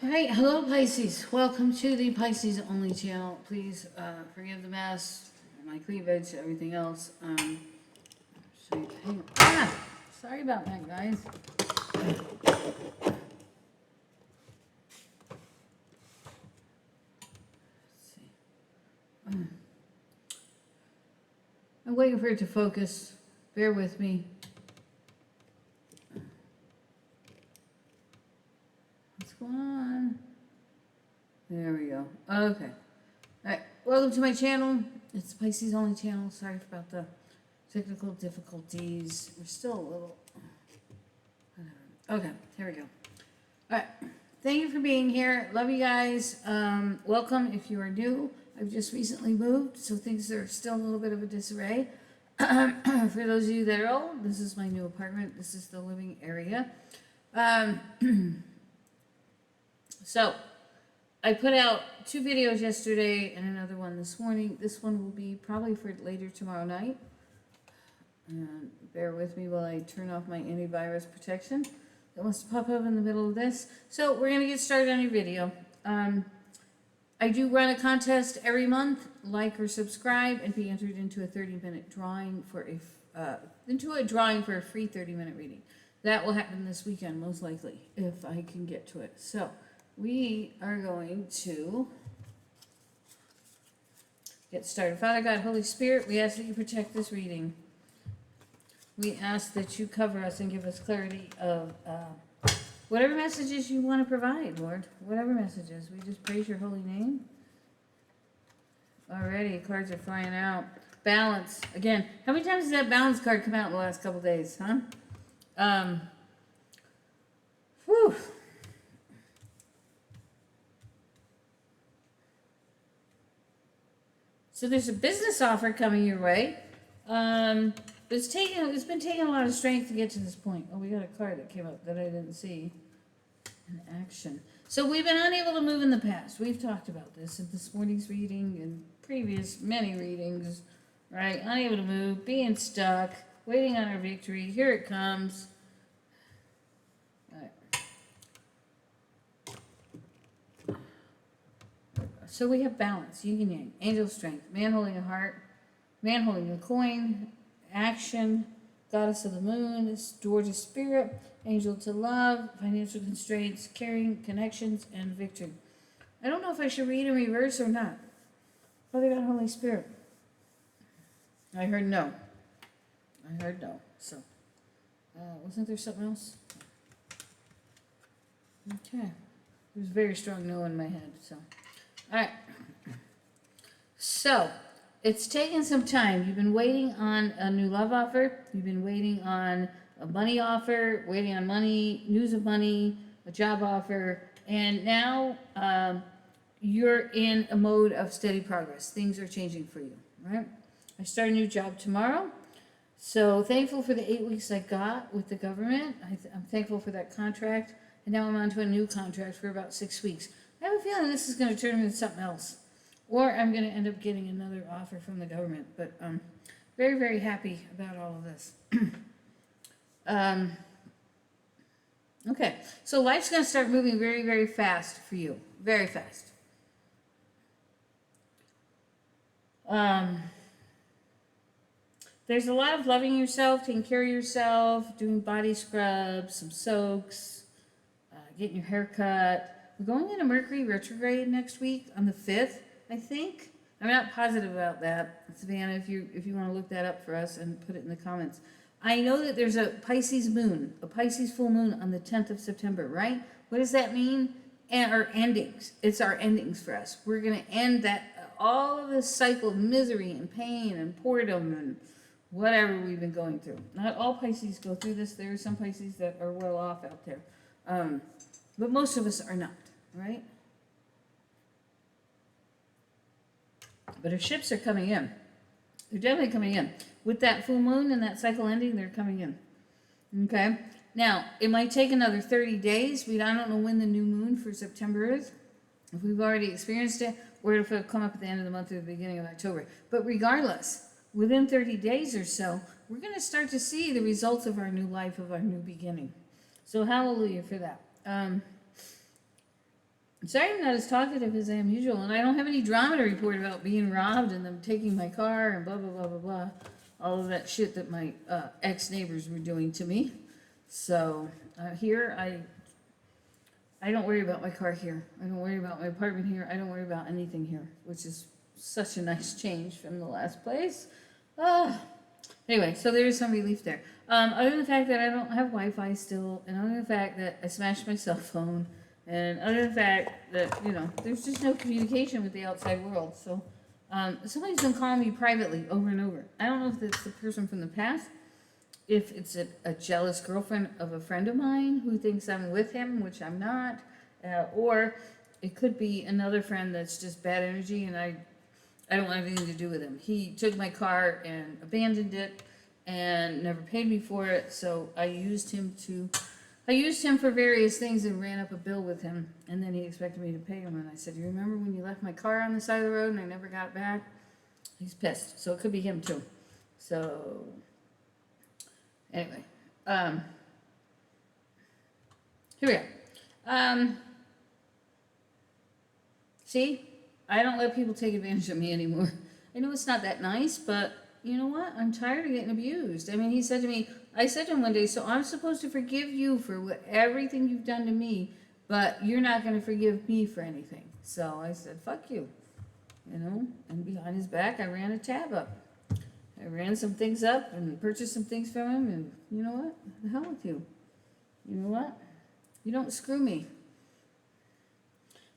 Alright, hello Pisces. Welcome to the Pisces only channel. Please forgive the mess, my cleavage, everything else. Sorry about that, guys. Let's see. I'm waiting for it to focus. Bear with me. What's going on? There we go. Okay. Alright, welcome to my channel. It's Pisces only channel. Sorry about the technical difficulties. We're still a little... Okay, here we go. Alright, thank you for being here. Love you guys. Welcome if you are new. I've just recently moved, so things are still a little bit of a disarray. For those of you that are old, this is my new apartment. This is the living area. So, I put out 2 videos yesterday and another one this morning. This one will be probably for later tomorrow night. And bear with me while I turn off my antivirus protection that wants to pop up in the middle of this. So, we're going to get started on your video. I do run a contest every month. Like or subscribe and be entered into a 30-minute drawing for a free 30-minute reading. That will happen this weekend, most likely, if I can get to it. So, we are going to get started. Father God, Holy Spirit, we ask that you protect this reading. We ask that you cover us and give us clarity of whatever messages you want to provide, Lord. Whatever messages. We just praise your holy name. Alrighty, cards are flying out. Balance. Again, how many times has that balance card come out in the last couple days, huh? Whew. So there's a business offer coming your way. It's been taking a lot of strength to get to this point. Oh, we got a card that came up that I didn't see. An action. So we've been unable to move in the past. We've talked about this in this morning's reading and previous many readings, right? Unable to move, being stuck, waiting on our victory. Here it comes. So we have balance, yin and yang, angel strength, man holding a heart, man holding a coin, action, goddess of the moon, door to spirit, angel to love, financial constraints, caring, connections, and victory. I don't know if I should read in reverse or not. Father God, Holy Spirit. I heard no. So, wasn't there something else? Okay. There's a very strong no in my head, so... Alright, so it's taken some time. You've been waiting on a new love offer. You've been waiting on a money offer, waiting on money, news of money, a job offer, and now you're in a mode of steady progress. Things are changing for you, right? I start a new job tomorrow, so thankful for the 8 weeks I got with the government. I'm thankful for that contract, and now I'm on to a new contract for about 6 weeks. I have a feeling this is going to turn into something else. Or I'm going to end up getting another offer from the government. But I'm very, very happy about all of this. Okay, so life's going to start moving very, very fast for you. Very fast. There's a lot of loving yourself, taking care of yourself, doing body scrubs, some soaks, getting your hair cut. We're going into Mercury retrograde next week on the 5th, I think. I'm not positive about that. Savannah, if you want to look that up for us and put it in the comments. I know that there's a Pisces moon, a Pisces full moon on the 10th of September, right? What does that mean? Our endings. It's our endings for us. We're going to end that, all of this cycle of misery and pain and boredom and whatever we've been going through. Not all Pisces go through this. There are some Pisces that are well off out there. But most of us are not, right? But our ships are coming in. They're definitely coming in. With that full moon and that cycle ending, they're coming in. Okay? Now, it might take another 30 days. I don't know when the new moon for September is. If we've already experienced it, or if it'll come up at the end of the month or the beginning of October. But regardless, within 30 days or so, we're going to start to see the results of our new life, of our new beginning. So hallelujah for that. Sorry I'm not as talkative as I am usual, and I don't have any drama to report about being robbed and them taking my car and blah, blah, blah, blah, blah. All of that shit that my ex-neighbors were doing to me. So here, I don't worry about my car here. I don't worry about my apartment here. I don't worry about anything here, which is such a nice change from the last place. Anyway, so there is some relief there. Other than the fact that I don't have Wi-Fi still, and other than the fact that I smashed my cell phone, and other than the fact that, there's just no communication with the outside world. So somebody's been calling me privately over and over. I don't know if it's the person from the past, if it's a jealous girlfriend of a friend of mine who thinks I'm with him, which I'm not, or it could be another friend that's just bad energy and I don't want anything to do with him. He took my car and abandoned it and never paid me for it, so I used him for various things and ran up a bill with him, and then he expected me to pay him, and I said, you remember when you left my car on the side of the road and I never got it back? He's pissed, so it could be him too. So, anyway, here we are. See, I don't let people take advantage of me anymore. I know it's not that nice, but you know what? I'm tired of getting abused. I mean, he said to me, I said to him one day, so I'm supposed to forgive you for everything you've done to me, but you're not going to forgive me for anything. So I said, fuck you, and behind his back, I ran a tab up. I ran some things up and purchased some things from him, and you know what? The hell with you. You know what? You don't screw me.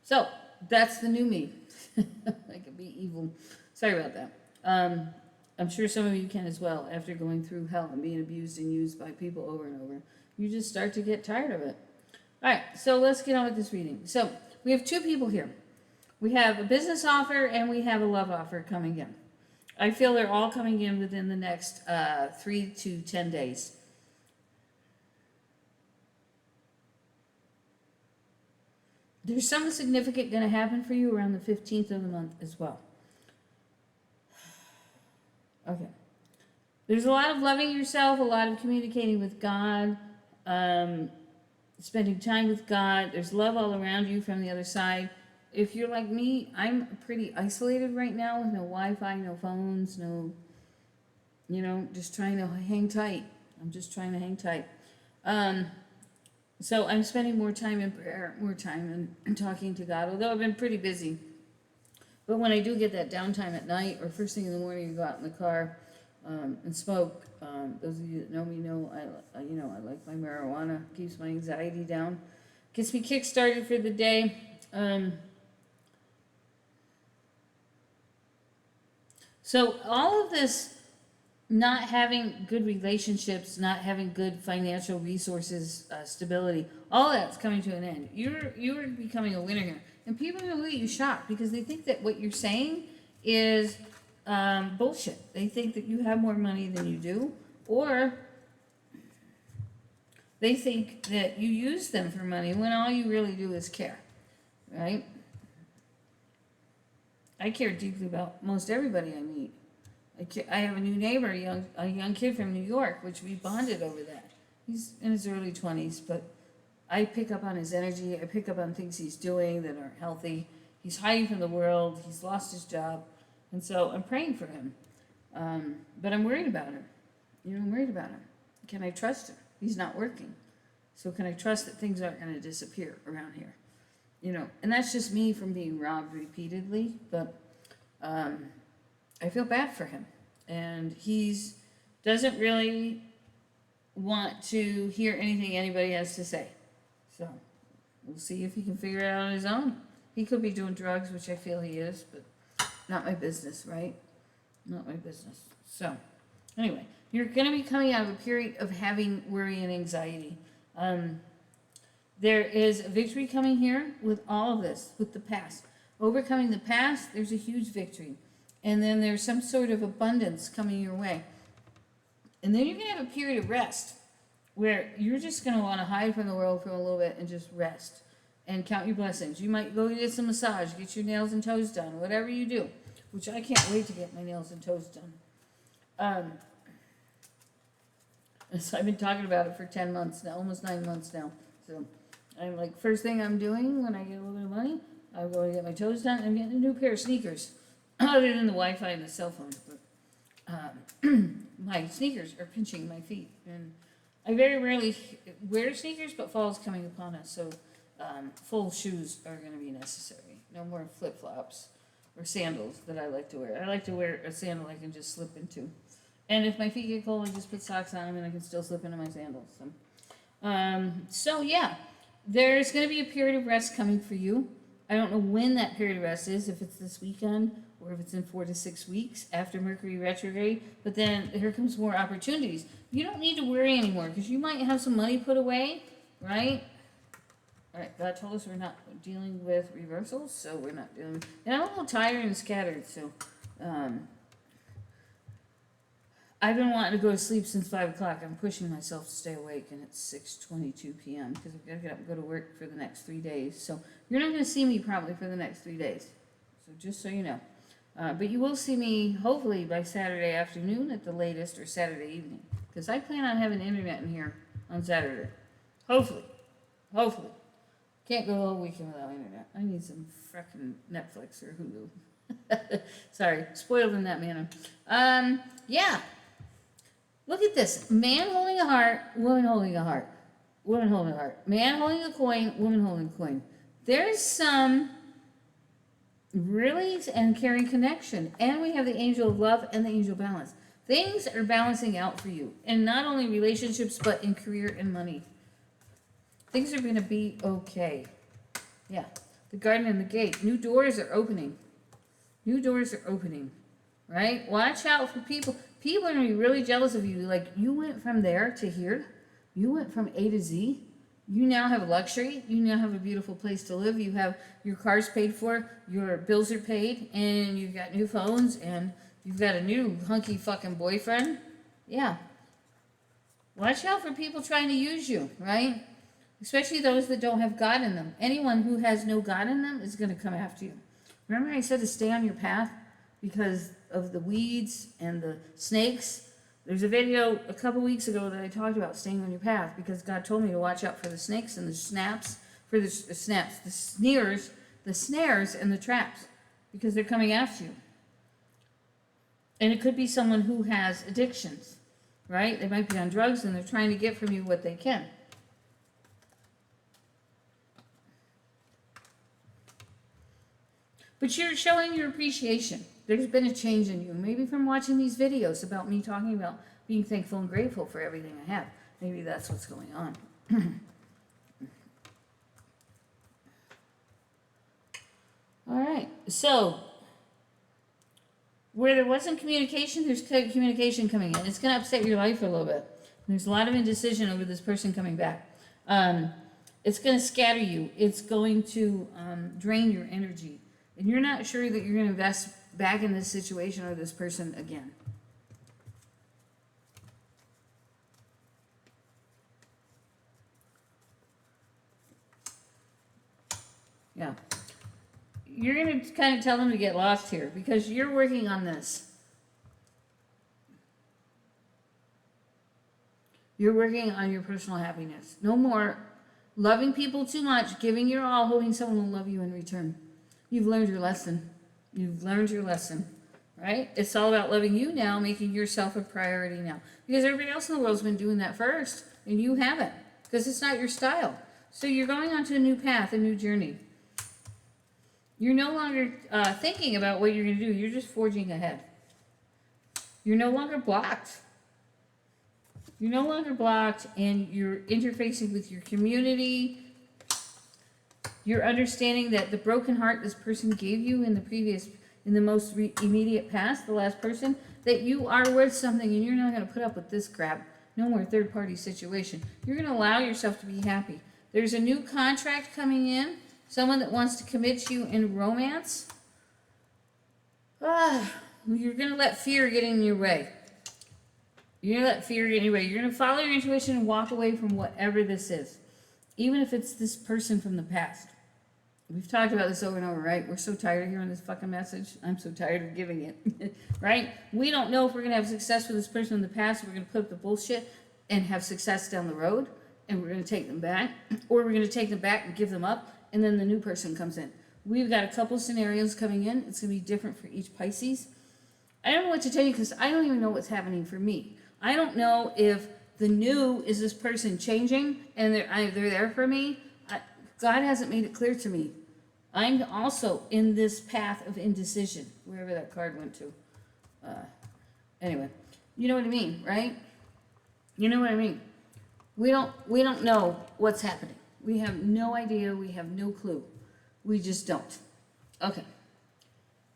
So, that's the new me. I could be evil. Sorry about that. I'm sure some of you can as well, after going through hell and being abused and used by people over and over. You just start to get tired of it. All right, so let's get on with this reading. So, we have two people here. We have a business offer and we have a love offer coming in. I feel they're all coming in within the next 3 to 10 days. There's something significant going to happen for you around the 15th of the month as well. Okay. There's a lot of loving yourself, a lot of communicating with God, spending time with God. There's love all around you from the other side. If you're like me, I'm pretty isolated right now with no Wi-Fi, no phones, no, just trying to hang tight. I'm just trying to hang tight. So I'm spending more time in prayer, more time in talking to God, although I've been pretty busy. But when I do get that downtime at night or first thing in the morning, you go out in the car and smoke. Those of you that know me know I like my marijuana. Keeps my anxiety down, gets me kick-started for the day. So all of this, not having good relationships, not having good financial resources, stability, all that's coming to an end. You're becoming a winner here. And people are going to look at you shocked because they think that what you're saying is bullshit. They think that you have more money than you do, or they think that you use them for money when all you really do is care, right? I care deeply about most everybody I meet. I have a new neighbor, a young kid from New York, which we bonded over that. He's in his early 20s, but I pick up on his energy. I pick up on things he's doing that aren't healthy. He's hiding from the world. He's lost his job. And so I'm praying for him. But I'm worried about him. I'm worried about him. Can I trust him? He's not working. So can I trust that things aren't going to disappear around here? And that's just me from being robbed repeatedly. But I feel bad for him. And he's doesn't really want to hear anything anybody has to say. So we'll see if he can figure it out on his own. He could be doing drugs, which I feel he is, but not my business, right? Not my business. So anyway, you're going to be coming out of a period of having worry and anxiety. There is a victory coming here with all of this, with the past. Overcoming the past, there's a huge victory. And then there's some sort of abundance coming your way. And then you're going to have a period of rest where you're just going to want to hide from the world for a little bit and just rest and count your blessings. You might go get some massage, get your nails and toes done, whatever you do, which I can't wait to get my nails and toes done. So I've been talking about it for 10 months now, almost 9 months now. So I'm like, first thing I'm doing when I get a little bit of money, I'm going to get my toes done. I'm getting a new pair of sneakers, other than the Wi-Fi and the cell phone. But my sneakers are pinching my feet, and I very rarely wear sneakers, but fall's coming upon us, so full shoes are going to be necessary. No more flip-flops or sandals that I like to wear. I like to wear a sandal I can just slip into. And if my feet get cold, I just put socks on them and I can still slip into my sandals. So yeah, there's going to be a period of rest coming for you. I don't know when that period of rest is, if it's this weekend or if it's in 4 to 6 weeks after Mercury retrograde. But then here comes more opportunities. You don't need to worry anymore because you might have some money put away, right? All right, God told us we're not dealing with reversals, so we're not dealing. And I'm a little tired and scattered, so I've been wanting to go to sleep since 5 o'clock. I'm pushing myself to stay awake, and it's 6:22 p.m. because I've got to get up and go to work for the next 3 days. So you're not going to see me probably for the next 3 days. So just so you know. But you will see me hopefully by Saturday afternoon at the latest, or Saturday evening, because I plan on having internet in here on Saturday. Hopefully. Can't go the whole weekend without internet. I need some frickin' Netflix or Hulu. Sorry, spoiled in that manner. Yeah. Look at this. Man holding a heart, woman holding a heart. Woman holding a heart. Man holding a coin, woman holding a coin. There's some really and caring connection. And we have the angel of love and the angel of balance. Things are balancing out for you. And not only relationships, but in career and money. Things are going to be okay. Yeah. The garden and the gate. New doors are opening. New doors are opening. Right? Watch out for people. People are going to be really jealous of you. Like, you went from there to here. You went from A to Z. You now have luxury. You now have a beautiful place to live. You have your cars paid for. Your bills are paid. And you've got new phones. And you've got a new hunky fucking boyfriend. Yeah. Watch out for people trying to use you, right? Especially those that don't have God in them. Anyone who has no God in them is going to come after you. Remember I said to stay on your path because of the weeds and the snakes? There's a video a couple weeks ago that I talked about staying on your path because God told me to watch out for the snakes and the snaps, the snares and the traps, because they're coming after you. And it could be someone who has addictions, right? They might be on drugs and they're trying to get from you what they can. But you're showing your appreciation. There's been a change in you. Maybe from watching these videos about me talking about being thankful and grateful for everything I have. Maybe that's what's going on. All right. So, where there wasn't communication, there's communication coming in. It's going to upset your life a little bit. There's a lot of indecision over this person coming back. It's going to scatter you. It's going to drain your energy. And you're not sure that you're going to invest back in this situation or this person again. Yeah. You're going to kind of tell them to get lost here because you're working on this. You're working on your personal happiness. No more loving people too much, giving your all, hoping someone will love you in return. You've learned your lesson. You've learned your lesson, right? It's all about loving you now, making yourself a priority now. Because everybody else in the world's been doing that first, and you haven't, because it's not your style. So you're going on to a new path, a new journey. You're no longer thinking about what you're going to do. You're just forging ahead. You're no longer blocked. You're no longer blocked, and you're interfacing with your community. You're understanding that the broken heart this person gave you in the most immediate past, the last person, that you are worth something and you're not going to put up with this crap. No more third-party situation. You're going to allow yourself to be happy. There's a new contract coming in, someone that wants to commit to you in romance. You're going to let fear get in your way. You're going to let fear get in your way. You're going to follow your intuition and walk away from whatever this is, even if it's this person from the past. We've talked about this over and over, right? We're so tired of hearing this fucking message. I'm so tired of giving it, right? We don't know if we're going to have success with this person in the past. We're going to put up the bullshit and have success down the road. and we're going to take them back, or we're going to take them back and give them up, and then the new person comes in. We've got a couple scenarios coming in. It's going to be different for each Pisces. I don't know what to tell you because I don't even know what's happening for me. I don't know if the new is this person changing and they're there for me. God hasn't made it clear to me. I'm also in this path of indecision, wherever that card went to. Anyway, you know what I mean, right? You know what I mean. We don't know what's happening. We have no idea. We have no clue. We just don't. Okay.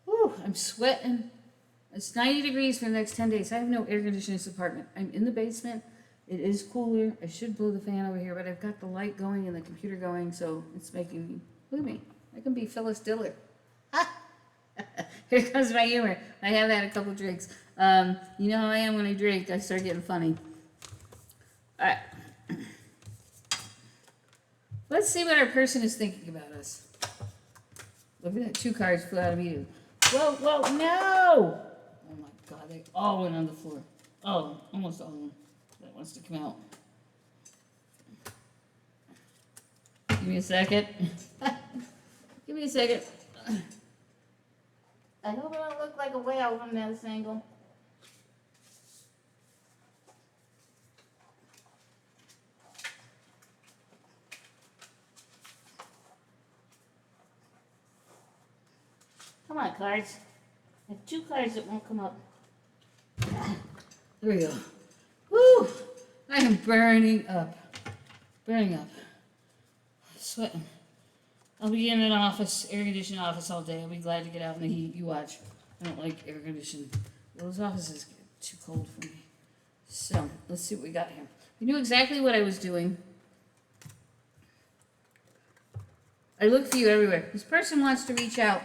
Whew, I'm sweating. It's 90 degrees for the next 10 days. I have no air conditioning in this apartment. I'm in the basement. It is cooler. I should blow the fan over here, but I've got the light going and the computer going, so it's making me, look at me. I can be Phyllis Diller. Here comes my humor. I have had a couple drinks. You know how I am when I drink. I start getting funny. All right. Let's see what our person is thinking about us. Look at that. 2 cards flew out immediately. Whoa, whoa, no! Oh my God, they all went on the floor. Oh, almost all of them. That wants to come out. Give me a second. Give me a second. I hope I don't look like a whale from this angle. Come on, cards. I have 2 cards that won't come up. There we go. Woo! I am burning up. Burning up. Sweating. I'll be in an office, air conditioned office all day. I'll be glad to get out in the heat. You watch. I don't like air conditioned. Those offices get too cold for me. So, let's see what we got here. You knew exactly what I was doing. I look for you everywhere. This person wants to reach out.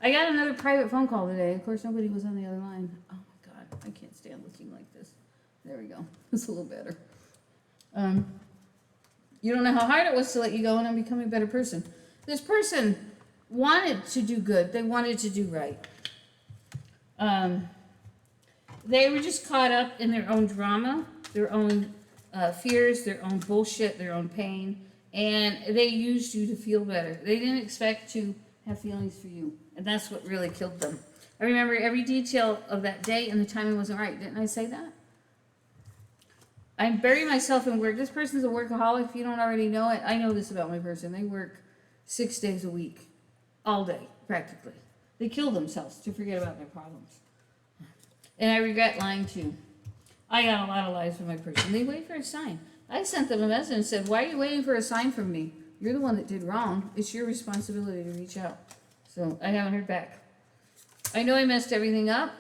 I got another private phone call today. Of course, nobody was on the other line. Oh my God, I can't stand looking like this. There we go. It's a little better. You don't know how hard it was to let you go, and I'm becoming a better person. This person wanted to do good. They wanted to do right. They were just caught up in their own drama, their own fears, their own bullshit, their own pain, and they used you to feel better. They didn't expect to have feelings for you, and that's what really killed them. I remember every detail of that day, and the timing wasn't right. Didn't I say that? I bury myself in work. This person's a workaholic. If you don't already know it, I know this about my person. They work 6 days a week, all day, practically. They kill themselves to forget about their problems. And I regret lying too. I got a lot of lies from my person. They wait for a sign. I sent them a message and said, why are you waiting for a sign from me? You're the one that did wrong. It's your responsibility to reach out. So I haven't heard back. I know I messed everything up.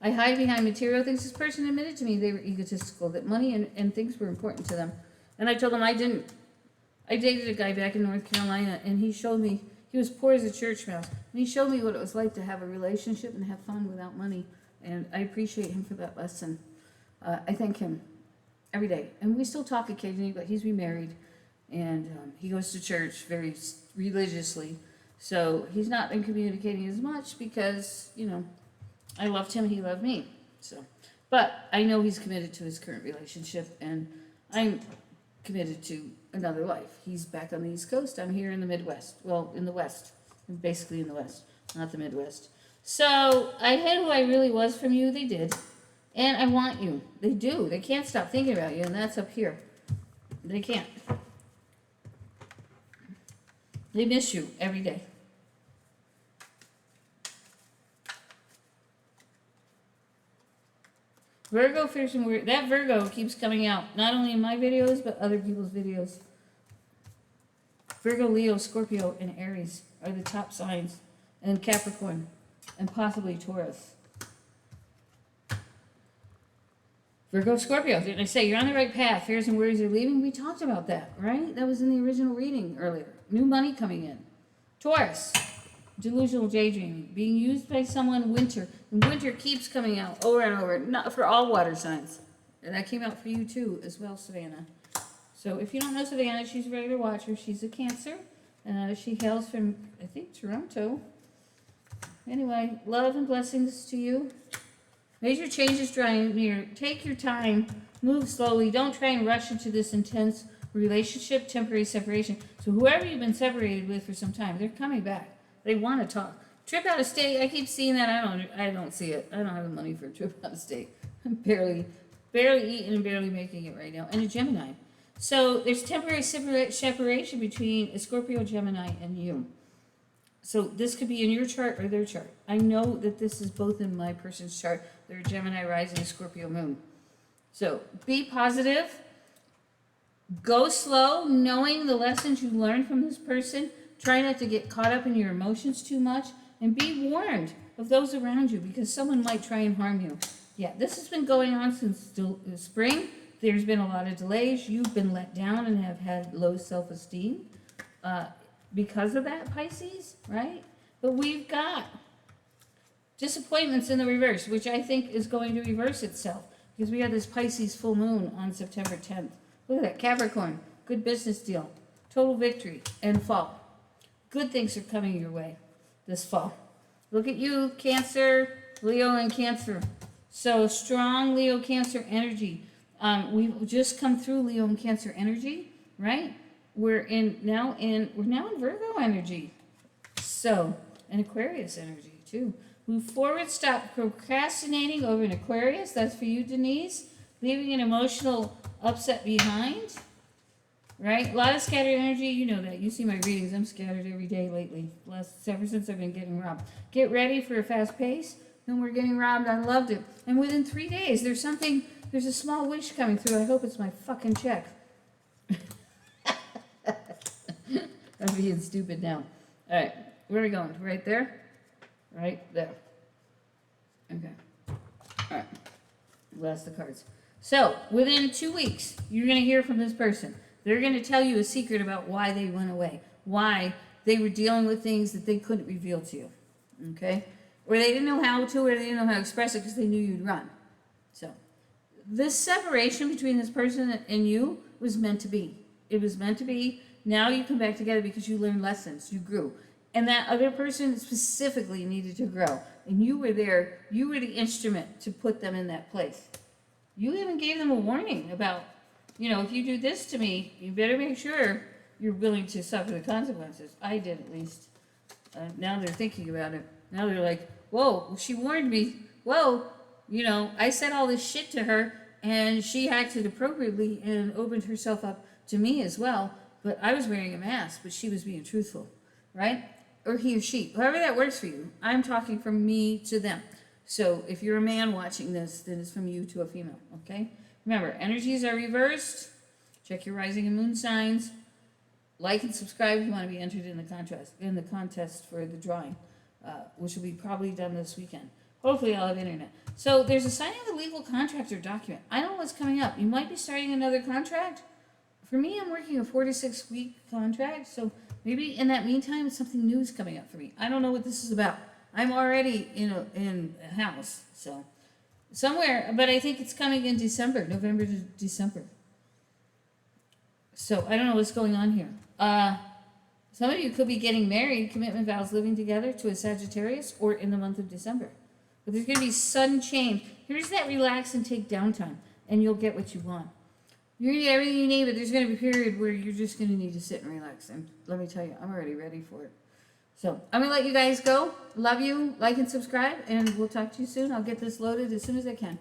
I hide behind material things. This person admitted to me they were egotistical, that money and things were important to them. And I told them I didn't. I dated a guy back in North Carolina, and he showed me, he was poor as a church mouse, and he showed me what it was like to have a relationship and have fun without money. And I appreciate him for that lesson. I thank him every day. And we still talk occasionally, but he's remarried, and he goes to church very religiously. So he's not been communicating as much because, you know, I loved him, he loved me. So, but I know he's committed to his current relationship, and I'm committed to another life. He's back on the East Coast. I'm here in the Midwest. Well, in the West. I'm basically in the West, not the Midwest. So I hid who I really was from you. They did. And I want you. They do. They can't stop thinking about you, and that's up here. They can't. They miss you every day. Virgo, fierce and weird. That Virgo keeps coming out, not only in my videos, but other people's videos. Virgo, Leo, Scorpio, and Aries are the top signs. And Capricorn, and possibly Taurus. Virgo, Scorpio. Didn't I say you're on the right path? Fears and worries are leaving. We talked about that, right? That was in the original reading earlier. New money coming in. Taurus, delusional daydreaming, being used by someone. Winter, and winter keeps coming out over and over. Not for all water signs, and that came out for you too as well, Savannah. So if you don't know Savannah, she's a regular watcher. She's a Cancer. She hails from, I think, Toronto. Anyway, love and blessings to you. Major changes drawing near. Take your time Move slowly. Don't try and rush into this intense relationship, temporary separation. So whoever you've been separated with for some time, they're coming back. They want to talk. Trip out of state. I keep seeing that. I don't see it. I don't have the money for a trip out of state. I'm barely eating and barely making it right now. And a Gemini. So there's temporary separation between a Scorpio, Gemini, and you. So this could be in your chart or their chart. I know that this is both in my person's chart. They're a Gemini rising, a Scorpio moon. So be positive. Go slow, knowing the lessons you learned from this person. Try not to get caught up in your emotions too much. And be warned of those around you because someone might try and harm you. Yeah, this has been going on since spring. There's been a lot of delays. You've been let down and have had low self-esteem because of that, Pisces, right? But we've got disappointments in the reverse, which I think is going to reverse itself because we have this Pisces full moon on September 10th. Look at that, Capricorn, good business deal, total victory, and fall. Good things are coming your way this fall. Look at you, Cancer, Leo, and Cancer. So strong Leo, Cancer energy. We've just come through Leo and Cancer energy, right? We're now in Virgo energy. So, and Aquarius energy too. Move forward, stop procrastinating over an Aquarius. That's for you, Denise. Leaving an emotional upset behind, right? A lot of scattered energy, you know that. You see my readings. I'm scattered every day lately. Ever since I've been getting robbed. Get ready for a fast pace. No more getting robbed. I loved it. And within 3 days, there's a small wish coming through. I hope it's my fucking check. I'm being stupid now. All right, where are we going? Right there? Right there. Okay. All right. Last the cards. So, within 2 weeks, you're going to hear from this person. They're going to tell you a secret about why they went away, why they were dealing with things that they couldn't reveal to you. Okay? Or they didn't know how to, or they didn't know how to express it because they knew you'd run. So, this separation between this person and you was meant to be. It was meant to be. Now you come back together because you learned lessons. You grew. And that other person specifically needed to grow. And you were there. You were the instrument to put them in that place. You even gave them a warning about, if you do this to me, you better make sure you're willing to suffer the consequences. I did, at least. Now they're thinking about it. Now they're like, whoa, she warned me. Whoa, I said all this shit to her, and she acted appropriately and opened herself up to me as well. But I was wearing a mask, but she was being truthful, right? Or he or she, however that works for you. I'm talking from me to them. So if you're a man watching this, then it's from you to a female, okay? Remember, energies are reversed. Check your rising and moon signs. Like and subscribe if you want to be entered in the contest for the drawing, which will be probably done this weekend. Hopefully I'll have internet. So there's a signing of a legal contract or document. I don't know what's coming up. You might be starting another contract. For me, I'm working a 4 to 6 week contract, so maybe in that meantime, something new is coming up for me. I don't know what this is about. I'm already in a house, so somewhere, but I think it's coming in December, November to December. So I don't know what's going on here. Some of you could be getting married, commitment vows, living together to a Sagittarius, or in the month of December. But there's going to be sudden change. Here's that relax and take downtime, and you'll get what you want. You're going to get everything you need, but there's going to be a period where you're just going to need to sit and relax. And let me tell you, I'm already ready for it. So I'm going to let you guys go. Love you. Like and subscribe, and we'll talk to you soon. I'll get this loaded as soon as I can.